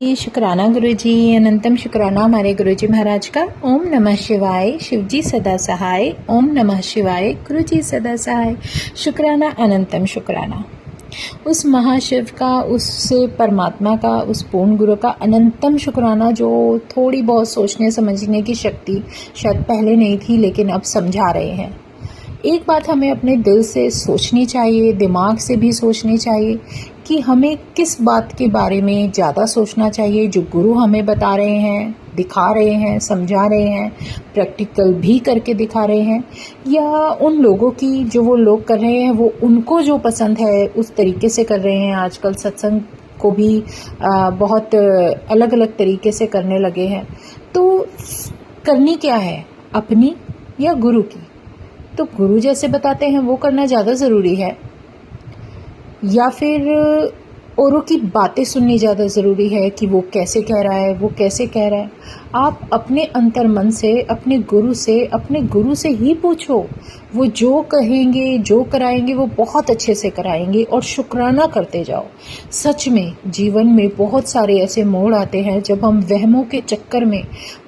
ये शुक्राना गुरुजी, अनंतम शुक्राना हमारे गुरुजी महाराज का। ओम नमः शिवाय। शिवजी सदा सहाय। ओम नमः शिवाय। गुरुजी सदा सहाय। शुक्राना, अनंतम शुक्राना उस महाशिव का, उस परमात्मा का, उस पूर्ण गुरु का अनंतम शुक्राना जो थोड़ी बहुत सोचने समझने की शक्ति शायद पहले नहीं थी लेकिन अब समझा रहे हैं। एक बात हमें अपने दिल से सोचनी चाहिए, दिमाग से भी सोचनी चाहिए कि हमें किस बात के बारे में ज़्यादा सोचना चाहिए। जो गुरु हमें बता रहे हैं, दिखा रहे हैं, समझा रहे हैं, प्रैक्टिकल भी करके दिखा रहे हैं, या उन लोगों की जो वो लोग कर रहे हैं वो उनको जो पसंद है उस तरीके से कर रहे हैं। आजकल सत्संग को भी बहुत अलग अलग तरीके से करने लगे हैं। तो करनी क्या है, अपनी या गुरु की? तो गुरु जैसे बताते हैं वो करना ज़्यादा ज़रूरी है, या फिर औरों की बातें सुननी ज़्यादा ज़रूरी है कि वो कैसे कह रहा है, वो कैसे कह रहा है। आप अपने अंतर मन से, अपने गुरु से ही पूछो। वो जो कहेंगे, जो कराएंगे वो बहुत अच्छे से कराएंगे, और शुक्राना करते जाओ। सच में जीवन में बहुत सारे ऐसे मोड़ आते हैं जब हम वहमों के चक्कर में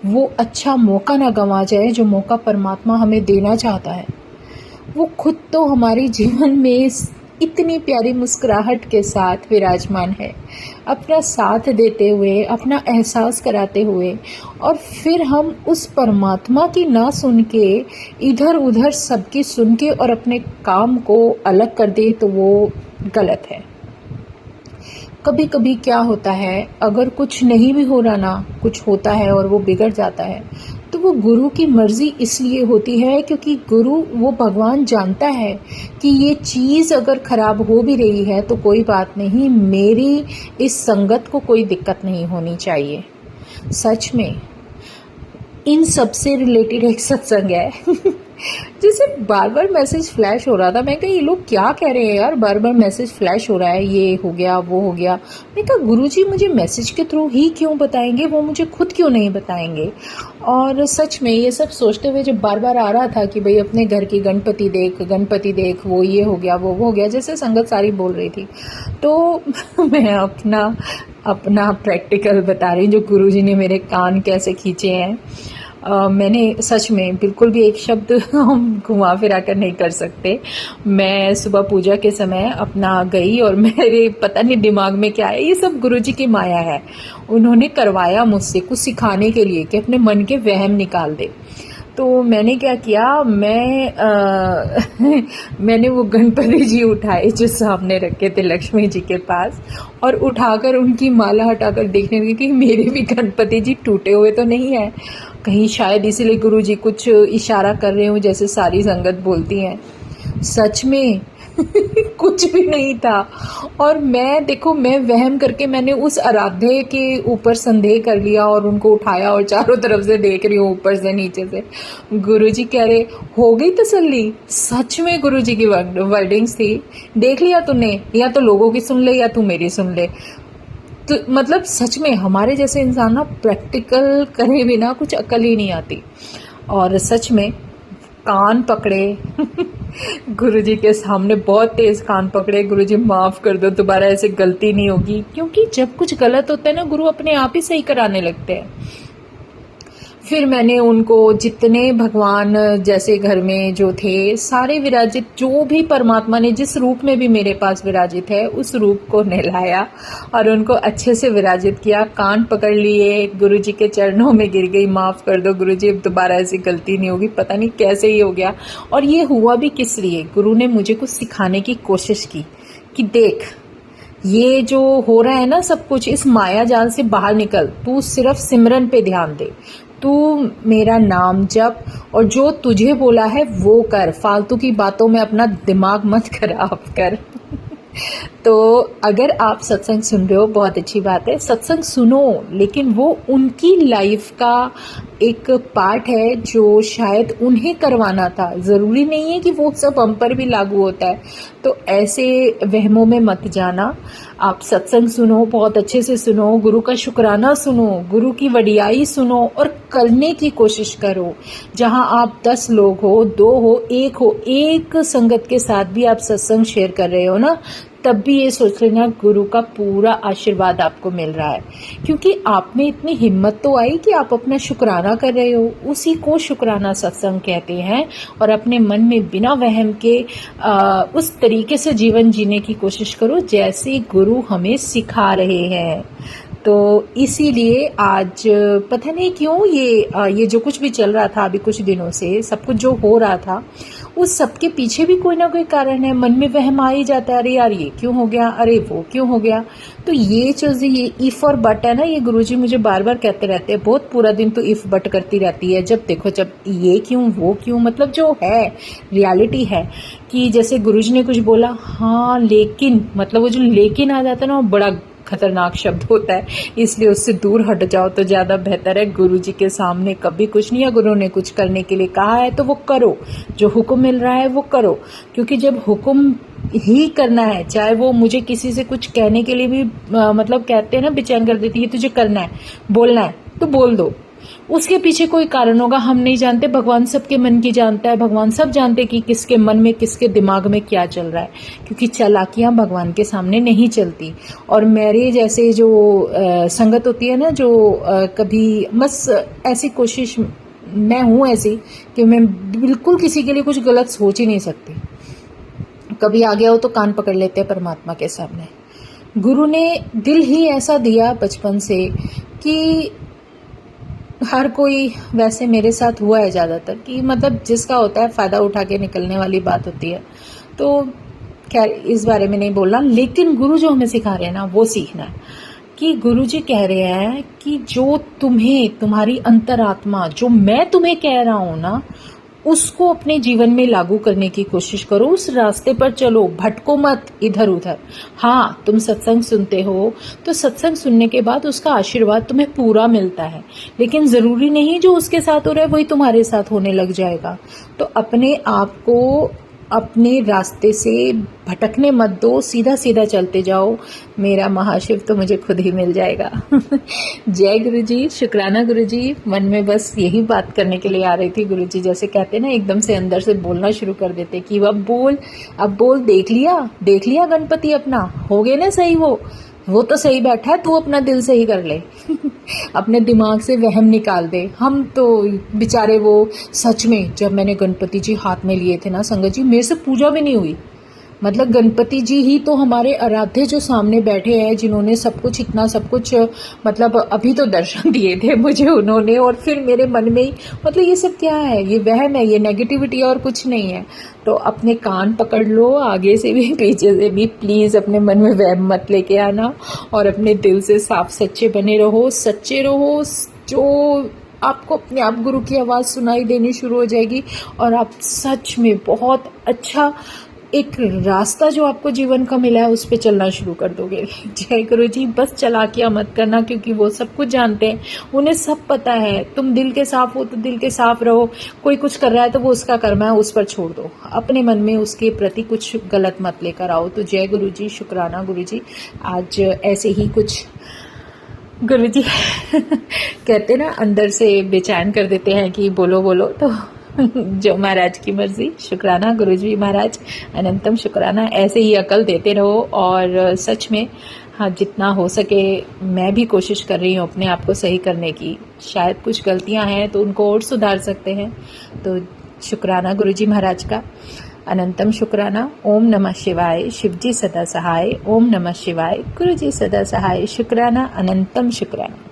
वो अच्छा मौका ना गंवा जाए जो मौका परमात्मा हमें देना चाहता है। वो खुद तो हमारे जीवन में इतनी प्यारी मुस्कुराहट के साथ विराजमान है, अपना साथ देते हुए, अपना एहसास कराते हुए, और फिर हम उस परमात्मा की ना सुन के इधर उधर सबकी सुन के और अपने काम को अलग कर दे तो वो गलत है। कभी कभी क्या होता है, अगर कुछ नहीं भी हो रहा ना, कुछ होता है और वो बिगड़ जाता है, तो वो गुरु की मर्जी इसलिए होती है क्योंकि गुरु, वो भगवान जानता है कि ये चीज़ अगर खराब हो भी रही है तो कोई बात नहीं, मेरी इस संगत को कोई दिक्कत नहीं होनी चाहिए। सच में इन सब से रिलेटेड एक सत्संग है जैसे बार बार मैसेज फ्लैश हो रहा था। मैं कहा ये लोग क्या कह रहे हैं यार, बार बार मैसेज फ्लैश हो रहा है, ये हो गया वो हो गया। मैं कहा गुरुजी मुझे मैसेज के थ्रू ही क्यों बताएंगे, वो मुझे खुद क्यों नहीं बताएंगे। और सच में ये सब सोचते हुए जब बार बार आ रहा था कि भाई अपने घर की गणपति देख, वो ये हो गया वो हो गया, जैसे संगत सारी बोल रही थी, तो मैं अपना प्रैक्टिकल बता रही हूँ जो गुरुजी ने मेरे कान कैसे खींचे हैं। मैंने सच में बिल्कुल भी एक शब्द हम घुमा फिरा कर नहीं कर सकते। मैं सुबह पूजा के समय अपना गई और मेरे पता नहीं दिमाग में क्या है, ये सब गुरुजी की माया है। उन्होंने करवाया मुझसे कुछ सिखाने के लिए कि अपने मन के वहम निकाल दे। तो मैंने क्या किया, मैंने वो गणपति जी उठाए जो सामने रखे थे लक्ष्मी जी के पास, और उठाकर उनकी माला हटाकर देखने लगी कि मेरे भी गणपति जी टूटे हुए तो नहीं है कहीं, शायद इसीलिए गुरुजी कुछ इशारा कर रहे हो जैसे सारी संगत बोलती हैं। सच में कुछ भी नहीं था। और मैं वहम करके मैंने उस आराध्य के ऊपर संदेह कर लिया और उनको उठाया और चारों तरफ से देख रही हूँ, ऊपर से नीचे से। गुरुजी कह रहे हो गई तसल्ली। सच में गुरुजी की वर्डिंग्स थी, देख लिया तूने, या तो लोगों की सुन ले या तू मेरी सुन ले। तो मतलब सच में हमारे जैसे इंसान ना प्रैक्टिकल करे बिना कुछ अकल ही नहीं आती। और सच में कान पकड़े गुरुजी के सामने, बहुत तेज कान पकड़े, गुरुजी माफ कर दो, दोबारा ऐसे गलती नहीं होगी। क्योंकि जब कुछ गलत होता है ना, गुरु अपने आप ही सही कराने लगते हैं। फिर मैंने उनको जितने भगवान जैसे घर में जो थे सारे विराजित, जो भी परमात्मा ने जिस रूप में भी मेरे पास विराजित है उस रूप को नहलाया और उनको अच्छे से विराजित किया। कान पकड़ लिए, गुरुजी के चरणों में गिर गई, माफ कर दो गुरुजी, अब दोबारा ऐसी गलती नहीं होगी। पता नहीं कैसे ही हो गया। और ये हुआ भी किस लिए, गुरु ने मुझे कुछ सिखाने की कोशिश की कि देख, ये जो हो रहा है ना सब कुछ, इस माया जाल से बाहर निकल, तू सिर्फ सिमरन पे ध्यान दे, तू मेरा नाम जप, और जो तुझे बोला है वो कर, फालतू की बातों में अपना दिमाग मत खराब कर। तो अगर आप सत्संग सुन रहे हो बहुत अच्छी बात है, सत्संग सुनो, लेकिन वो उनकी लाइफ का एक पार्ट है जो शायद उन्हें करवाना था। ज़रूरी नहीं है कि वो सब हम पर भी लागू होता है। तो ऐसे वहमों में मत जाना। आप सत्संग सुनो, बहुत अच्छे से सुनो, गुरु का शुक्राना सुनो, गुरु की वडियाई सुनो, और करने की कोशिश करो। जहां आप 10 लोग हो, 2 हो, 1 हो, एक संगत के साथ भी आप सत्संग शेयर कर रहे हो ना, तब भी ये सोच लेना गुरु का पूरा आशीर्वाद आपको मिल रहा है, क्योंकि आप में इतनी हिम्मत तो आई कि आप अपना शुक्राना कर रहे हो। उसी को शुक्राना सत्संग कहते हैं। और अपने मन में बिना वहम के उस तरीके से जीवन जीने की कोशिश करो जैसे गुरु हमें सिखा रहे हैं। तो इसीलिए आज पता नहीं क्यों ये जो कुछ भी चल रहा था अभी कुछ दिनों से, सब कुछ जो हो रहा था, उस सब के पीछे भी कोई ना कोई कारण है। मन में वहम आ ही जाता है, अरे यार ये क्यों हो गया, अरे वो क्यों हो गया। तो ये चीज़, ये इफ और बट है ना, ये गुरुजी मुझे बार बार कहते रहते हैं। बहुत पूरा दिन तो इफ बट करती रहती है। जब देखो, जब ये क्यों वो क्यों, मतलब जो है रियलिटी है कि जैसे गुरुजी ने कुछ बोला, हाँ लेकिन, मतलब वो जो लेकिन आ जाता है ना, वो बड़ा खतरनाक शब्द होता है। इसलिए उससे दूर हट जाओ तो ज़्यादा बेहतर है। गुरुजी के सामने कभी कुछ नहीं है। गुरु ने कुछ करने के लिए कहा है तो वो करो, जो हुक्म मिल रहा है वो करो। क्योंकि जब हुक्म ही करना है, चाहे वो मुझे किसी से कुछ कहने के लिए भी मतलब कहते हैं ना, बेचैन कर देती है, तुझे करना है, बोलना है तो बोल दो। उसके पीछे कोई कारण होगा, हम नहीं जानते। भगवान सबके मन की जानता है। भगवान सब जानते कि किसके मन में, किसके दिमाग में क्या चल रहा है। क्योंकि चालाकियां भगवान के सामने नहीं चलती। और मेरे जैसे जो संगत होती है ना, जो कभी बस ऐसी कोशिश, मैं हूं ऐसी कि मैं बिल्कुल किसी के लिए कुछ गलत सोच ही नहीं सकती। कभी आ गया हो तो कान पकड़ लेते हैं परमात्मा के सामने। गुरु ने दिल ही ऐसा दिया बचपन से कि हर कोई, वैसे मेरे साथ हुआ है ज़्यादातर, कि मतलब जिसका होता है फ़ायदा उठा के निकलने वाली बात होती है। तो खैर इस बारे में नहीं बोलना, लेकिन गुरु जो हमें सिखा रहे हैं ना, वो सीखना है। कि गुरु जी कह रहे हैं कि जो तुम्हें, तुम्हारी अंतरात्मा, जो मैं तुम्हें कह रहा हूं ना, उसको अपने जीवन में लागू करने की कोशिश करो। उस रास्ते पर चलो, भटको मत इधर उधर। हाँ, तुम सत्संग सुनते हो तो सत्संग सुनने के बाद उसका आशीर्वाद तुम्हें पूरा मिलता है, लेकिन जरूरी नहीं जो उसके साथ हो रहा है वही तुम्हारे साथ होने लग जाएगा। तो अपने आप को अपने रास्ते से भटकने मत दो, सीधा सीधा चलते जाओ। मेरा महाशिव तो मुझे खुद ही मिल जाएगा। जय गुरु जी, शुक्राना गुरु जी। मन में बस यही बात करने के लिए आ रही थी। गुरु जी जैसे कहते हैं ना, एकदम से अंदर से बोलना शुरू कर देते कि अब बोल, देख लिया गणपति अपना, हो गए ना सही, वो तो सही बैठा है, तू अपना दिल सही कर ले। अपने दिमाग से वहम निकाल दे। हम तो बेचारे, वो सच में जब मैंने गणपति जी हाथ में लिए थे ना संगत जी, मेरे से पूजा भी नहीं हुई। मतलब गणपति जी ही तो हमारे आराध्य जो सामने बैठे हैं, जिन्होंने सब कुछ, इतना सब कुछ, मतलब अभी तो दर्शन दिए थे मुझे उन्होंने। और फिर मेरे मन में ही, मतलब ये सब क्या है, ये वहम है, ये नेगेटिविटी और कुछ नहीं है। तो अपने कान पकड़ लो, आगे से भी पीछे से भी। प्लीज़ अपने मन में वहम मत लेके आना और अपने दिल से साफ सच्चे बने रहो, सच्चे रहो। जो आपको अपने आप गुरु की आवाज़ सुनाई देनी शुरू हो जाएगी और आप सच में बहुत अच्छा एक रास्ता जो आपको जीवन का मिला है उस पे चलना शुरू कर दोगे। जय गुरु जी। बस चालाकियां मत करना, क्योंकि वो सब कुछ जानते हैं, उन्हें सब पता है। तुम दिल के साफ हो तो दिल के साफ रहो। कोई कुछ कर रहा है तो वो उसका कर्म है, उस पर छोड़ दो। अपने मन में उसके प्रति कुछ गलत मत लेकर आओ। तो जय गुरु जी, शुक्राना गुरु जी। आज ऐसे ही कुछ गुरु जी कहते ना, अंदर से बेचैन कर देते हैं कि बोलो बोलो। तो जो महाराज की मर्जी। शुक्राना गुरुजी महाराज, अनंतम शुक्राना। ऐसे ही अकल देते रहो। और सच में हाँ, जितना हो सके मैं भी कोशिश कर रही हूँ अपने आप को सही करने की। शायद कुछ गलतियाँ हैं तो उनको और सुधार सकते हैं। तो शुक्राना गुरुजी महाराज का, अनंतम शुक्राना। ओम नमः शिवाय। शिवजी सदा सहाय। ओम नमः शिवाय। गुरुजी सदा सहाय। शुक्राना, अनंतम शुक्राना।